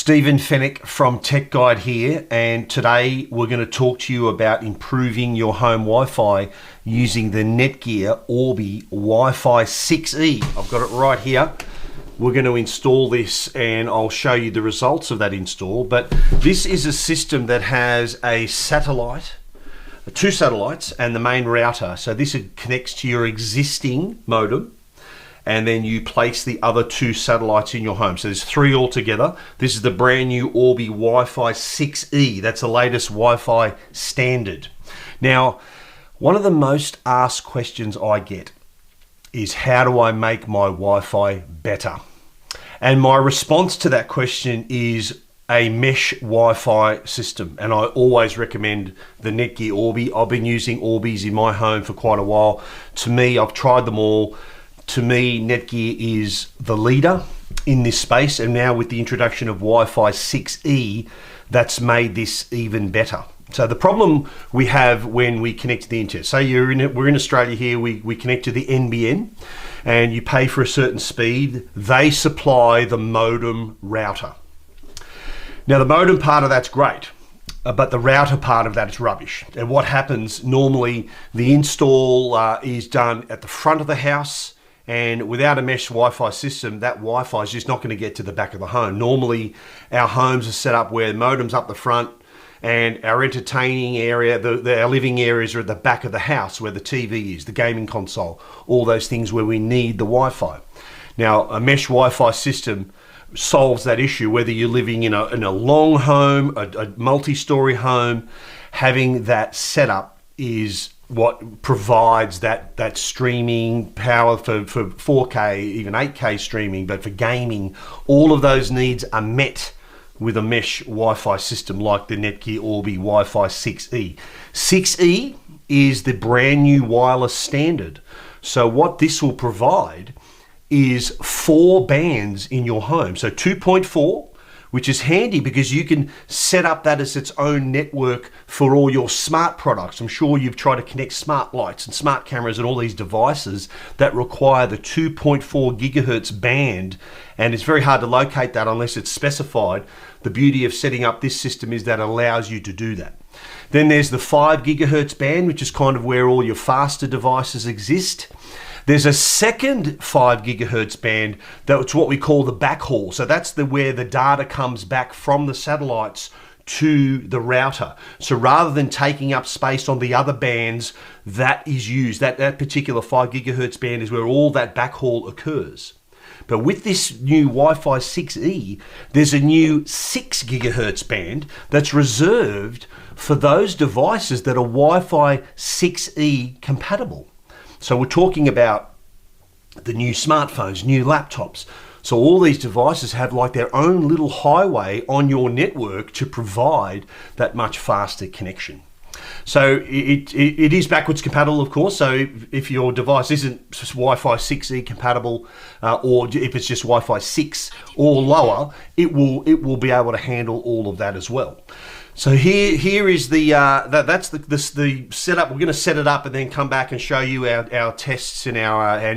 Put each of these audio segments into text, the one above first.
Stephen Fennick from Tech Guide here, and today we're going to talk to you about improving your home Wi-Fi using the Netgear Orbi Wi-Fi 6E. I've got it right here. We're going to install this and I'll show you the results of that install. But this is a system that has a satellite, two satellites and the main router. So this connects to your existing modem, and then you place the other two satellites in your home. So there's three altogether. This is the brand new Orbi Wi-Fi 6E. That's the latest Wi-Fi standard. Now, one of the most asked questions I get is, how do I make my Wi-Fi better? And my response to that question is a mesh Wi-Fi system. And I always recommend the Netgear Orbi. I've been using Orbis in my home for quite a while. To me, I've tried them all. To me, Netgear is the leader in this space, and now with the introduction of Wi-Fi 6E, that's made this even better. So the problem we have when we connect to the internet, say we're in Australia here, we connect to the NBN, and you pay for a certain speed. They supply the modem router. Now the modem part of that's great, but the router part of that is rubbish. And what happens, normally the install is done at the front of the house, and without a mesh Wi-Fi system, that Wi-Fi is just not going to get to the back of the home. Normally, our homes are set up where the modem's up the front and our entertaining area, our living areas are at the back of the house where the TV is, the gaming console, all those things where we need the Wi-Fi. Now, a mesh Wi-Fi system solves that issue, whether you're living in a long home, a multi-story home. Having that setup is what provides that streaming power for 4K, even 8K streaming, but for gaming, all of those needs are met with a mesh Wi-Fi system like the Netgear Orbi Wi-Fi 6E. 6E is the brand new wireless standard. So what this will provide is 4 bands in your home. So 2.4, which is handy because you can set up that as its own network for all your smart products. I'm sure you've tried to connect smart lights and smart cameras and all these devices that require the 2.4 gigahertz band, and it's very hard to locate that unless it's specified. The beauty of setting up this system is that it allows you to do that. Then there's the 5 gigahertz band, which is kind of where all your faster devices exist. There's a second 5 gigahertz band that's what we call the backhaul. So that's where the data comes back from the satellites to the router. So rather than taking up space on the other bands, that is used. That particular 5 gigahertz band is where all that backhaul occurs. But with this new Wi-Fi 6E, there's a new 6 gigahertz band that's reserved for those devices that are Wi-Fi 6E compatible. So we're talking about the new smartphones, new laptops. So all these devices have like their own little highway on your network to provide that much faster connection. So it is backwards compatible, of course. So if your device isn't just Wi-Fi 6E compatible, or if it's just Wi-Fi 6 or lower, it will be able to handle all of that as well. So here is the that's the setup. We're going to set it up and then come back and show you our tests and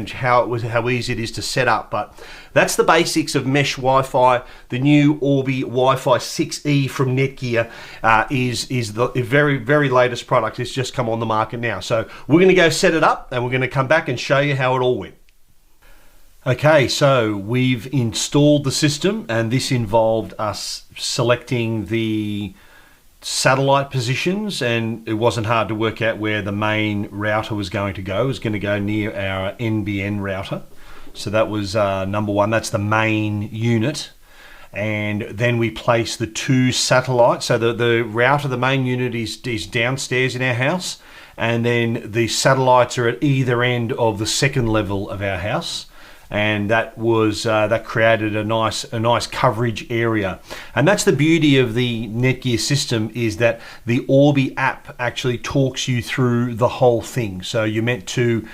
how easy it is to set up. But that's the basics of mesh Wi-Fi. The new Orbi Wi-Fi 6E from Netgear is the very latest product. It's just come on the market now. So we're going to go set it up and we're going to come back and show you how it all went. Okay, so we've installed the system, and this involved us selecting the satellite positions, and it wasn't hard to work out where the main router was going to go. It was going to go near our NBN router. So that was number one. That's the main unit. And then we placed the 2 satellites. So the router, the main unit is downstairs in our house, and then the satellites are at either end of the second level of our house. And that created a nice coverage area. And that's the beauty of the Netgear system, is that the Orbi app actually talks you through the whole thing. So you're meant to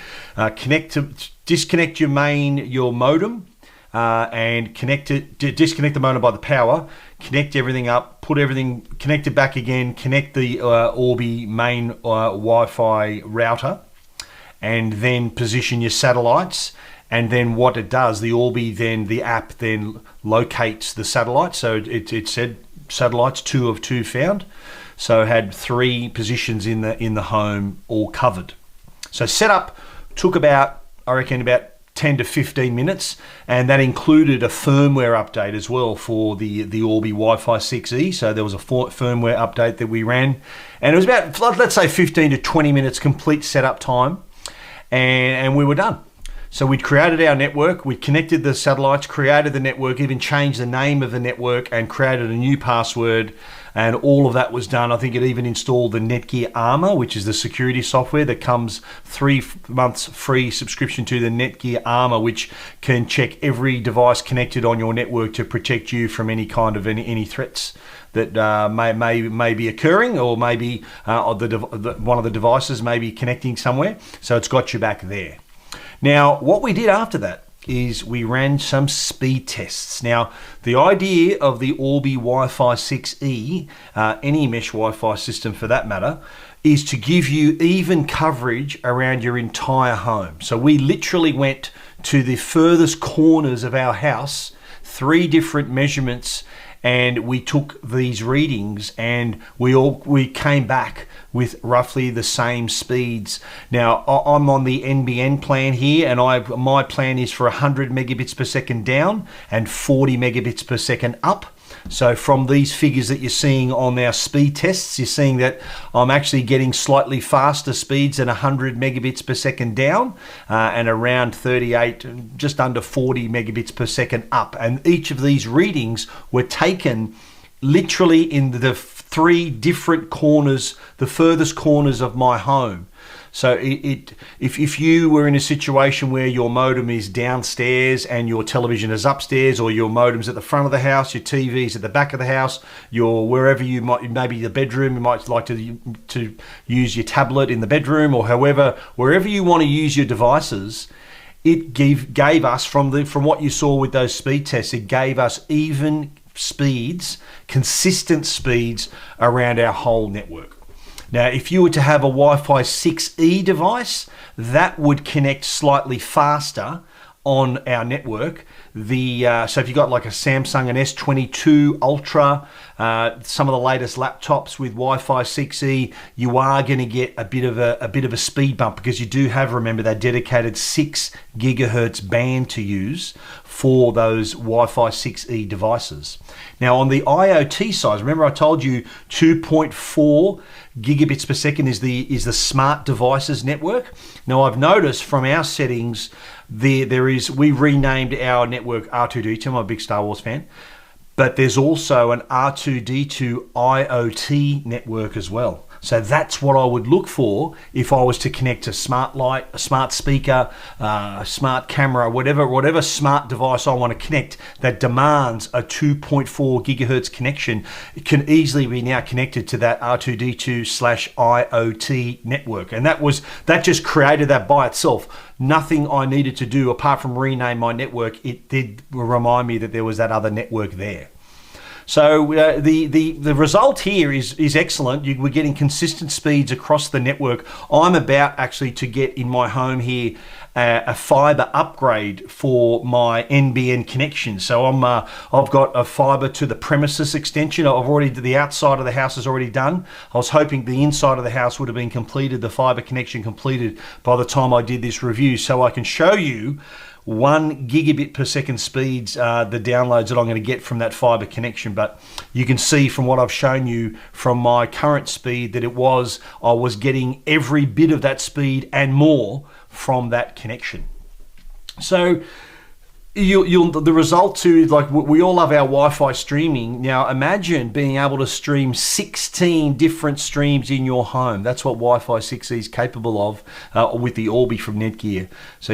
disconnect your modem and disconnect the modem by the power, connect everything up, connect it back again, connect the Orbi main Wi-Fi router, and then position your satellites. And then what it does, the Orbi then, the app then locates the satellites. So it said satellites, 2 of 2 found. So it had 3 positions in the home all covered. So setup took about, I reckon, about 10 to 15 minutes, and that included a firmware update as well for the Orbi Wi-Fi 6E. So there was a firmware update that we ran, and it was about, let's say, 15 to 20 minutes complete setup time, and we were done. So we'd created our network, we connected the satellites, created the network, even changed the name of the network and created a new password, and all of that was done. I think it even installed the Netgear Armor, which is the security software that comes 3 months free subscription to the Netgear Armor, which can check every device connected on your network to protect you from any kind of any threats that may be occurring, or maybe one of the devices may be connecting somewhere. So it's got you back there. Now, what we did after that is we ran some speed tests. Now, the idea of the Orbi Wi-Fi 6E, any mesh Wi-Fi system for that matter, is to give you even coverage around your entire home. So we literally went to the furthest corners of our house, 3 different measurements, and we took these readings, and we came back with roughly the same speeds. Now, I'm on the NBN plan here, and my plan is for 100 megabits per second down and 40 megabits per second up. So from these figures that you're seeing on our speed tests, you're seeing that I'm actually getting slightly faster speeds than 100 megabits per second down, and around 38, just under 40 megabits per second up. And each of these readings were taken literally in the 3 different corners, the furthest corners of my home. So if you were in a situation where your modem is downstairs and your television is upstairs, or your modem's at the front of the house, your TV's at the back of the house, wherever you might, maybe the bedroom, you might like to use your tablet in the bedroom, or however, wherever you want to use your devices, it gave us, from what you saw with those speed tests, it gave us even speeds, consistent speeds around our whole network. Now, if you were to have a Wi-Fi 6E device, that would connect slightly faster on our network. So if you've got like a Samsung, an S22 Ultra, some of the latest laptops with Wi-Fi 6E, you are going to get a bit of a speed bump, because you do have, remember, that dedicated 6 gigahertz band to use for those Wi-Fi 6E devices. Now, on the IoT side, remember I told you 2.4 gigabits per second is the smart devices network. Now, I've noticed from our settings, we renamed our network R2D2. I'm a big Star Wars fan, but there's also an R2D2 IoT network as well. So that's what I would look for if I was to connect a smart light, a smart speaker, a smart camera, whatever smart device I want to connect that demands a 2.4 gigahertz connection. It can easily be now connected to that R2D2/IoT network. And that just created that by itself. Nothing I needed to do apart from rename my network. It did remind me that there was that other network there. So the result here is excellent. We're getting consistent speeds across the network. I'm about actually to get in my home here a fiber upgrade for my NBN connection. So I've got a fiber to the premises extension. The outside of the house is already done. I was hoping the inside of the house would have been completed, the fiber connection completed by the time I did this review, so I can show you 1 gigabit per second speeds, the downloads that I'm going to get from that fiber connection. But you can see from what I've shown you from my current speed that I was getting every bit of that speed and more from that connection. So the result too, like, we all love our Wi-Fi streaming. Now imagine being able to stream 16 different streams in your home. That's what Wi-Fi 6E is capable of with the Orbi from Netgear. So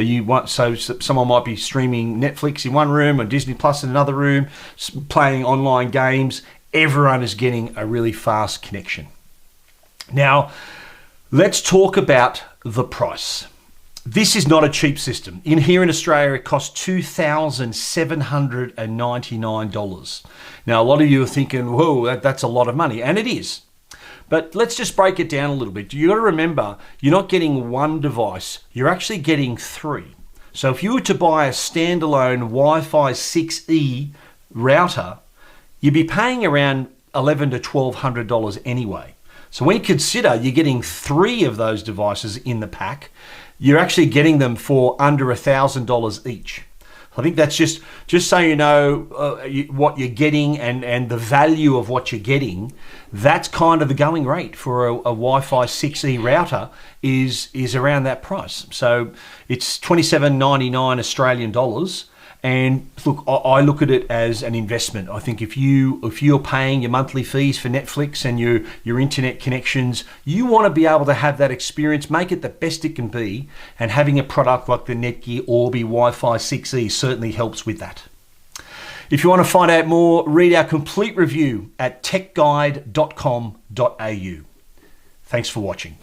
someone might be streaming Netflix in one room and Disney Plus in another room, playing online games. Everyone is getting a really fast connection. Now, let's talk about the price. This is not a cheap system. Here in Australia, it costs $2,799. Now, a lot of you are thinking, whoa, that's a lot of money, and it is. But let's just break it down a little bit. You got to remember, you're not getting one device, you're actually getting 3. So if you were to buy a standalone Wi-Fi 6E router, you'd be paying around $1,100 to $1,200 anyway. So when you consider you're getting 3 of those devices in the pack, you're actually getting them for under $1,000 each. I think that's just so you know what you're getting and the value of what you're getting. That's kind of the going rate for a Wi-Fi 6E router is around that price. So it's $27.99 Australian dollars. And look, I look at it as an investment. I think if you're paying your monthly fees for Netflix and your internet connections, you want to be able to have that experience, make it the best it can be, and having a product like the Netgear Orbi Wi-Fi 6E certainly helps with that. If you want to find out more, read our complete review at techguide.com.au. Thanks for watching.